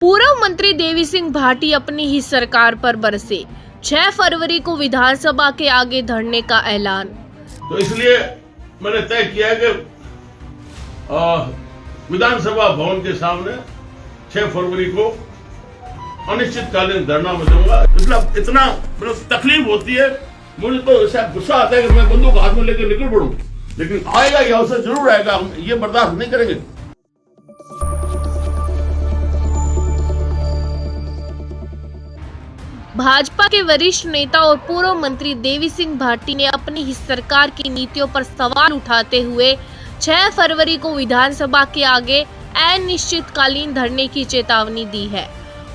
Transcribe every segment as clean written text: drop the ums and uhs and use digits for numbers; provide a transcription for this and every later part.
पूर्व मंत्री देवी सिंह भाटी अपनी ही सरकार पर बरसे। 6 फरवरी को विधानसभा के आगे धरने का ऐलान। तो इसलिए मैंने तय किया कि विधानसभा भवन के सामने 6 फरवरी को अनिश्चितकालीन धरना में दूंगा। मतलब इतना तकलीफ होती है, मुझे तो ऐसा गुस्सा आता है कि मैं बंदूक हाथ में लेकर निकल पड़ूं, लेकिन आएगा ये अवसर जरूर आएगा, हम ये बर्दाश्त नहीं करेंगे। भाजपा के वरिष्ठ नेता और पूर्व मंत्री देवी सिंह भाटी ने अपनी ही सरकार की नीतियों पर सवाल उठाते हुए 6 फरवरी को विधानसभा के आगे अनिश्चितकालीन धरने की चेतावनी दी है।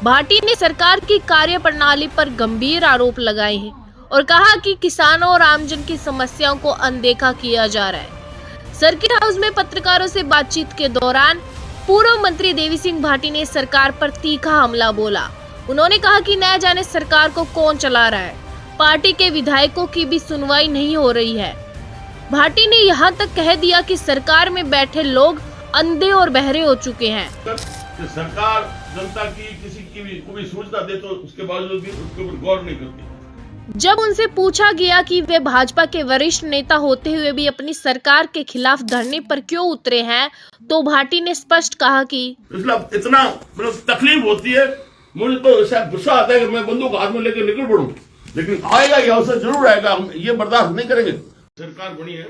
भाटी ने सरकार की कार्यप्रणाली पर गंभीर आरोप लगाए हैं और कहा कि किसानों और आमजन की समस्याओं को अनदेखा किया जा रहा है। सर्किट हाउस में पत्रकारों से बातचीत के दौरान पूर्व मंत्री देवी सिंह भाटी ने सरकार पर तीखा हमला बोला। उन्होंने कहा कि न जाने सरकार को कौन चला रहा है, पार्टी के विधायकों की भी सुनवाई नहीं हो रही है। भाटी ने यहाँ तक कह दिया कि सरकार में बैठे लोग अंधे और बहरे हो चुके हैं। कि सरकार जनता की किसी की भी कोई सूचना दे तो उसके बावजूद भी उसके ऊपर गौर नहीं करती। जब उनसे पूछा गया कि वे भाजपा के वरिष्ठ नेता होते हुए भी अपनी सरकार के खिलाफ धरने पर क्यों उतरे हैं, तो भाटी ने स्पष्ट कहा कि इतना तकलीफ होती है, मुझे तो ऐसा गुस्सा आता है कि मैं बंदूक हाथ में लेकर निकल पड़ूं, लेकिन आएगा ये अवसर जरूर आएगा, हम ये बर्दाश्त नहीं करेंगे। सरकार बनी है,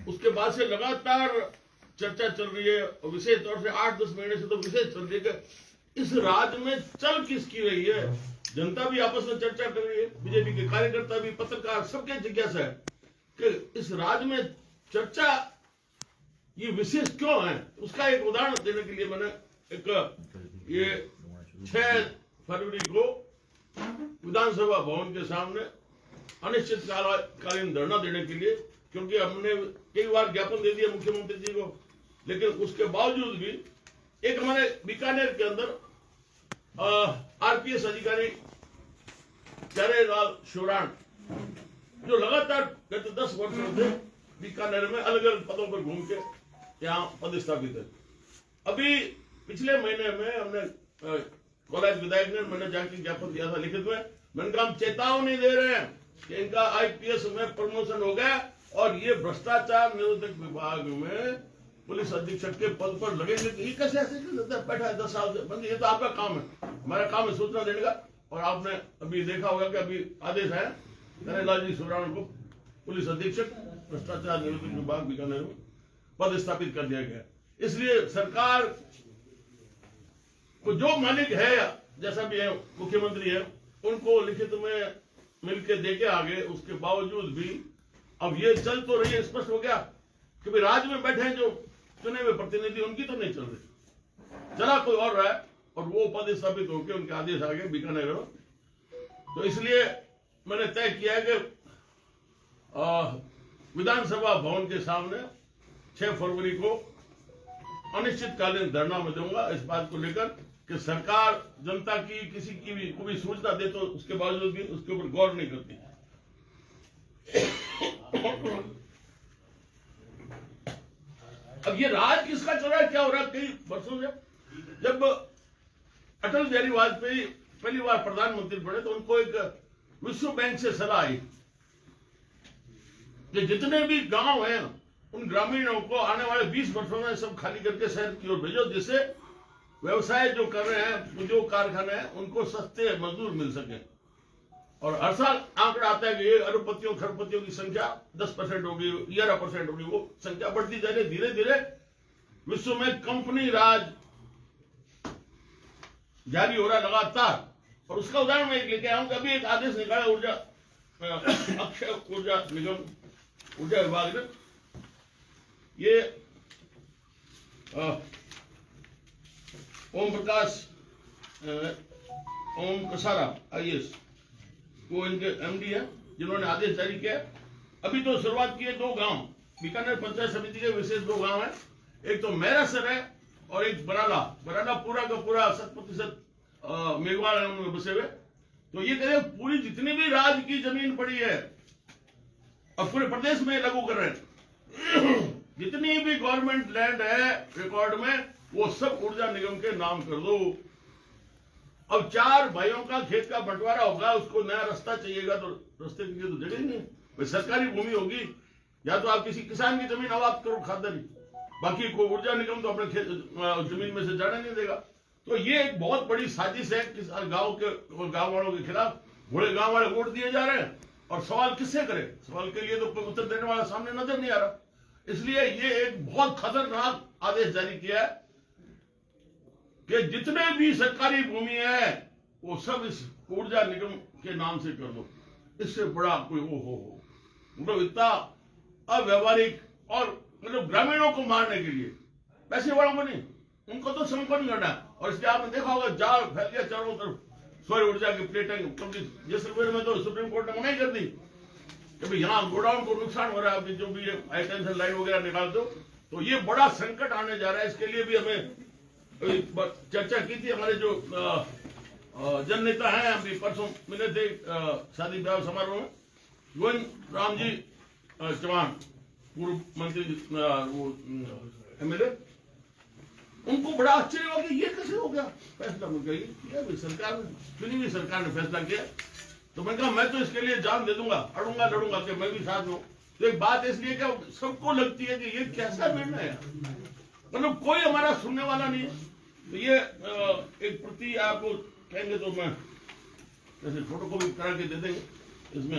उसके बाद से लगातार चर्चा चल रही है, और विशेष तौर से 8-10 महीने से तो विशेष चल रही है कि इस राज्य में चल किसकी रही है। जनता भी आपस में चर्चा कर रही है, बीजेपी के कार्यकर्ता भी, पत्रकार, सबके जिज्ञासा है कि इस राज्य में चर्चा ये विशेष क्यों है। उसका एक उदाहरण देने के लिए मैंने ये 6 फरवरी को विधानसभा भवन के सामने अनिश्चितकालीन धरना देने के लिए, क्योंकि हमने कई बार ज्ञापन दे दिया मुख्यमंत्री जी को, लेकिन उसके बावजूद भी एक हमारे बीकानेर के अंदर आरपीएस अधिकारी प्यारेलाल शिवराण, जो लगातार गत 10 वर्षों से बीकानेर में अलग अलग पदों पर घूम के यहाँ पदस्थापित है। अभी पिछले महीने में हमने कॉलेज विधायक ने, मैंने जाके ज्ञापन दिया था लिखित में, मैंने कहा हम चेतावनी दे रहे हैं कि इनका आईपीएस में प्रमोशन हो गया और ये भ्रष्टाचार निरोधक विभाग में पुलिस अधीक्षक के पद पर लगेंगे। ये कैसे ऐसे बैठा है 10 साल से बंद, ये तो आपका काम है, हमारा काम है सूचना देने का। और आपने अभी देखा होगा कि अभी आदेश है प्यारेलाल जी शिवराण को पुलिस अधीक्षक भ्रष्टाचार निरोधक विभाग बीकानेर में पद स्थापित कर दिया गया। इसलिए सरकार को जो मालिक है, जैसा भी है मुख्यमंत्री है, उनको लिखित में मिलके देके आगे, उसके बावजूद भी अब ये चल तो रही है, स्पष्ट हो गया कि भाई राज्य में बैठे हैं जो चुने हुए प्रतिनिधि, उनकी तो नहीं चल रही, चला कोई और रहा है, और वो पद स्थापित होकर उनके आदेश आ गए बीकानेर में। तो इसलिए मैंने तय किया कि विधानसभा भवन के सामने 6 फरवरी को अनिश्चितकालीन धरना में दूंगा, इस बात को लेकर कि सरकार जनता की किसी की भी कोई सूचना दे तो उसके बावजूद भी उसके ऊपर गौर नहीं करती। अब ये राज किसका चल रहा है, क्या हो रहा है? कई वर्षों से जब अटल बिहारी वाजपेयी पहली बार प्रधानमंत्री बने तो उनको एक विश्व बैंक से सलाह आई कि जितने भी गांव हैं उन ग्रामीणों को आने वाले 20 वर्षों में सब खाली करके शहर की ओर भेजो, जिससे व्यवसाय जो कर रहे हैं, उद्योग कारखाने हैं, उनको सस्ते मजदूर मिल सके। और हर साल आंकड़ा आता है कि ये अरबपतियों खरबपतियों की संख्या 10% होगी, 11% होगी, वो संख्या बढ़ती जा रही है। धीरे धीरे विश्व में कंपनी राज जारी हो रहा है लगातार। और उसका उदाहरण मैं लेके आऊं कि अभी एक आदेश निकाला ऊर्जा अक्षय ऊर्जा निगम ऊर्जा विभाग ने, ये ओम प्रकाश ओम कसारा IAS, वो इनके MD है, जिन्होंने आदेश जारी किया। अभी तो शुरुआत की है 2 गांव बीकानेर पंचायत समिति के विशेष 2 गांव है, एक तो मैरासर है और एक बराला पूरा का पूरा 100% मेघवाल में बसे हुए। तो ये कह रहे पूरी जितनी भी राज्य की जमीन पड़ी है और पूरे प्रदेश में लागू कर रहे हैं, जितनी भी गवर्नमेंट लैंड है रिकॉर्ड में वो सब ऊर्जा निगम के नाम कर दो। अब 4 भाइयों का खेत का बंटवारा होगा, उसको नया रास्ता चाहिएगा तो रास्ते के लिए तो जगह ही नहीं। भाई सरकारी भूमि होगी या तो आप किसी किसान की जमीन आबाद करो खादरी, बाकी कोई ऊर्जा निगम तो अपने जमीन में से जाने नहीं देगा। तो ये एक बहुत बड़ी साजिश है गांव वालों के खिलाफ। बड़े गांव वाले वोट दिए जा रहे हैं और सवाल किससे करें? सवाल के लिए तो कोई उत्तर देने वाला सामने नजर नहीं आ रहा। इसलिए ये एक बहुत खतरनाक आदेश जारी किया है कि जितने भी सरकारी भूमि है वो सब इस ऊर्जा निगम के नाम से कर दो। इससे बड़ा कोई हो मतलब इतना अव्यवहारिक और मतलब ग्रामीणों को मारने के लिए, पैसे वालों को नहीं, उनको तो संपन्न करना है। और इसलिए आपने देखा होगा जाल फैल गया चारों तरफ सौर ऊर्जा की प्लेटें। जैसलमेर में तो सुप्रीम कोर्ट ने मना ही कर दी कि भाई यहाँ गोडाउन को नुकसान हो रहा है, जो भी हाई टेंशन लाइन वगैरह निकाल दो। तो ये बड़ा संकट आने जा रहा है। इसके लिए भी हमें चर्चा की थी। हमारे जो जन नेता हैं, अभी परसों मिले थे शादी ब्याह समारोह में, गोविंद राम जी चौहान, पूर्व मंत्री, वो MLA, उनको बड़ा आश्चर्य हुआ कि ये कैसे हो गया फैसला। मैं कही सरकार ने, चुनी हुई सरकार ने फैसला किया। तो मैं कहा मैं तो इसके लिए जान दे दूंगा, अड़ूंगा लड़ूंगा कि मैं भी साथ हूं। तो एक बात इसलिए क्या सबको लगती है कि ये कैसा निर्णय है, मतलब कोई हमारा सुनने वाला नहीं है। तो ये एक प्रति आपको कहेंगे तो मैं जैसे फोटो कॉपी करा के दे देंगे इसमें।